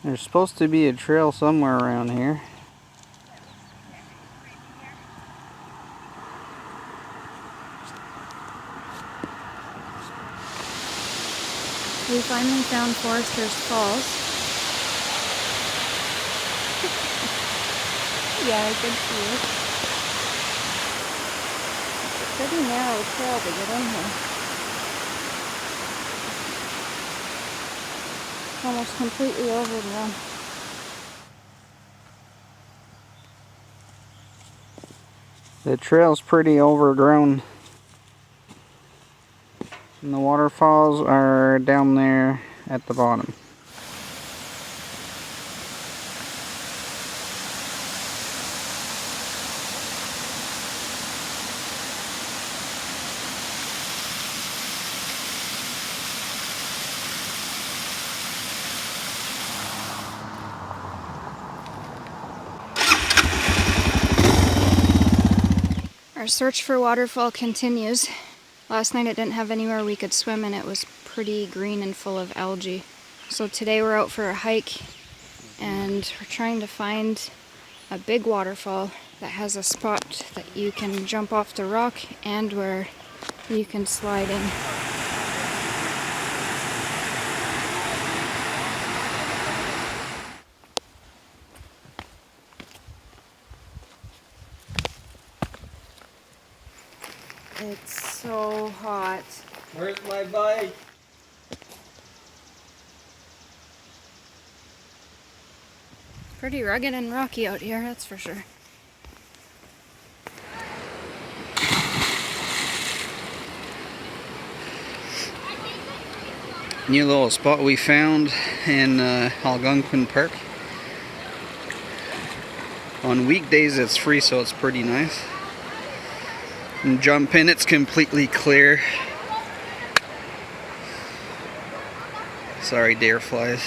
There's supposed to be a trail somewhere around here. We finally found Forester's Falls. Yeah, I can see it. It's a pretty narrow trail to get in here. It's almost completely overgrown. The trail's pretty overgrown. And the waterfalls are down there at the bottom. Our search for waterfall continues. Last night it didn't have anywhere we could swim and it was pretty green and full of algae. So today we're out for a hike and we're trying to find a big waterfall that has a spot that you can jump off the rock and where you can slide in. It's so hot. Where's my bike? Pretty rugged and rocky out here, that's for sure. New little spot we found in Algonquin Park. On weekdays it's free, so it's pretty nice. And jump in, it's completely clear. Sorry, deer flies.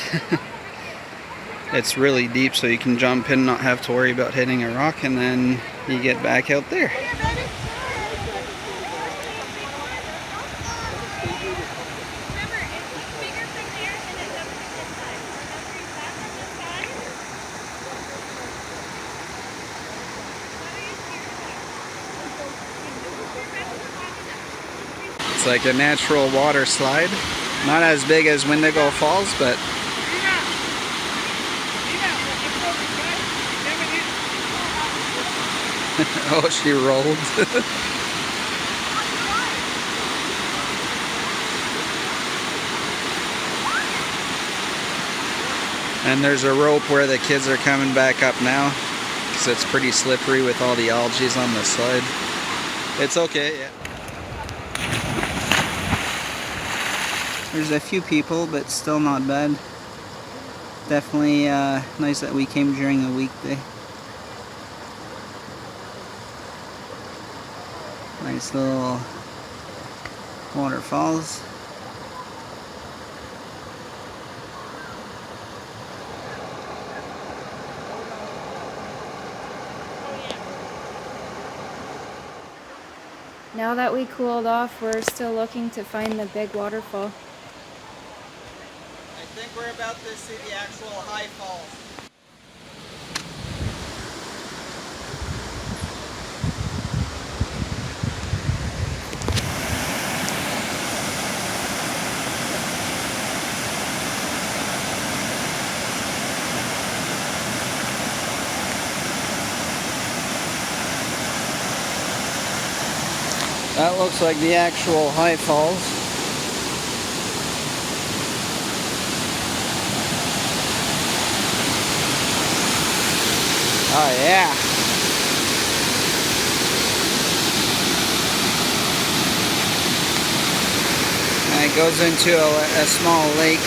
It's really deep, so you can jump in, not have to worry about hitting a rock, and then you get back out there. It's like a natural water slide. Not as big as Wendigo Falls, but oh, she rolled. And there's a rope where the kids are coming back up now, because it's pretty slippery with all the algae on the slide. It's okay, yeah. There's a few people, but still not bad. Definitely nice that we came during a weekday. Nice little waterfalls. Now that we cooled off, we're still looking to find the big waterfall. I think we're about to see the actual high falls. That looks like the actual high falls. Oh yeah. And it goes into a small lake.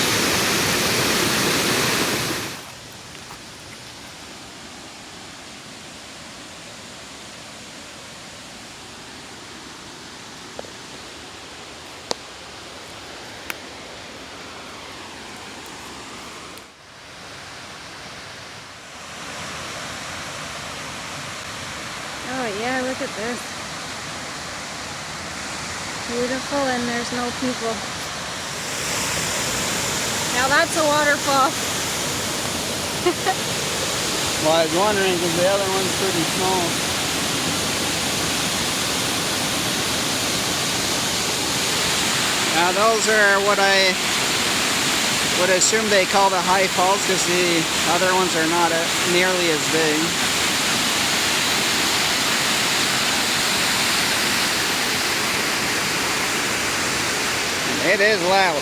Oh yeah, look at this. Beautiful, and there's no people. Now that's a waterfall. Well, I was wondering because the other one's pretty small. Now those are what I would assume they call the high falls because the other ones are not nearly as big. It is loud.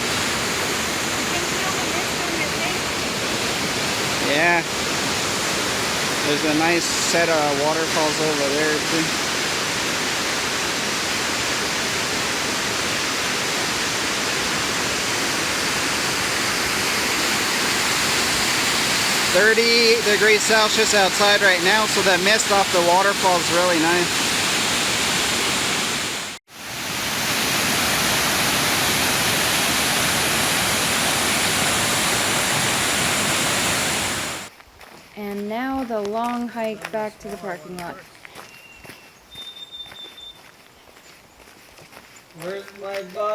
Yeah. There's a nice set of waterfalls over there too. .30 degrees Celsius outside right now, so the mist off the waterfall is really nice. And now the long hike back to the parking lot. Where's my bike?